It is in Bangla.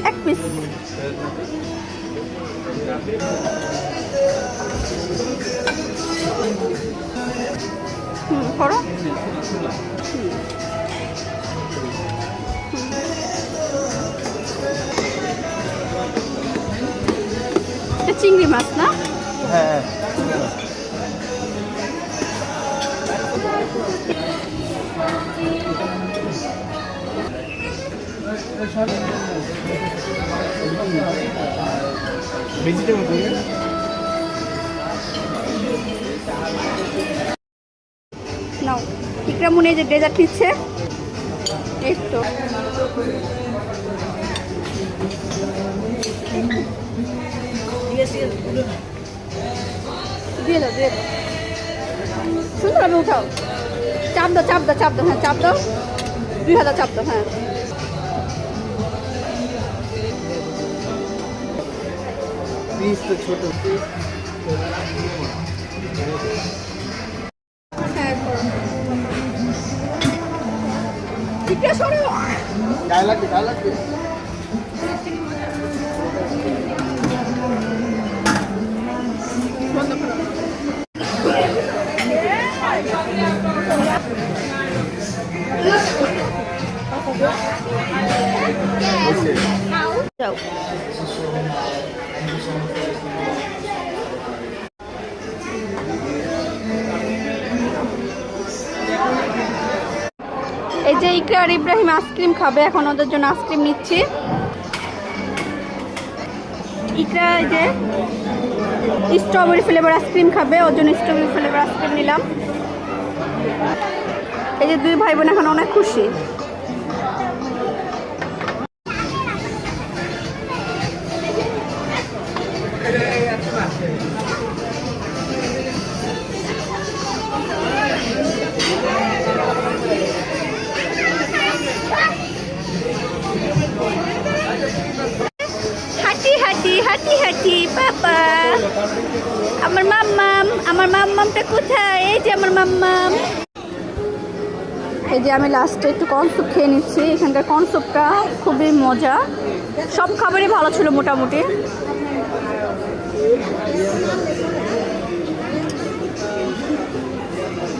এক পিস। করো। চিংড়ি মাছ না? হ্যাঁ নাও ইকরা মনে যে ডেজার্ট নিচ্ছে। এই তো দিয়ে দাও দিয়ে দাও। সুন্দরভাবে উঠাও। চাপ দাও চাপ দাও চাপ দাও। হ্যাঁ চাপ দাও। 2000 চাপ দাও। হ্যাঁ পিস তো ছোট। হ্যাঁ করো। ইকরা সরো। গায়ে লাগবে গায়ে লাগবে। বন্ধ করো। যাও। এই যে ইকরা আর ইব্রাহিম আইসক্রিম খাবে, এখন ওদের জন্য আইসক্রিম নিচ্ছি। ইকরা এই যে স্ট্রবেরি ফ্লেভার আইসক্রিম খাবে, ওর জন্য স্ট্রবেরি ফ্লেভার আইসক্রিম নিলাম। এই যে দুই ভাই বোন এখন অনেক খুশি। হাঁটি হাঁটি হাঁটি হাঁটি বাবা, আমার মাম্মামটা কোথায়? এই যে আমার মাম্মাম। এই যে আমি লাস্টে একটু কর্নস্যুপ খেয়ে নিচ্ছি। এখানকার কর্নস্যুপটা খুবই মজা, সব খাবারই ভালো ছিল মোটামুটি।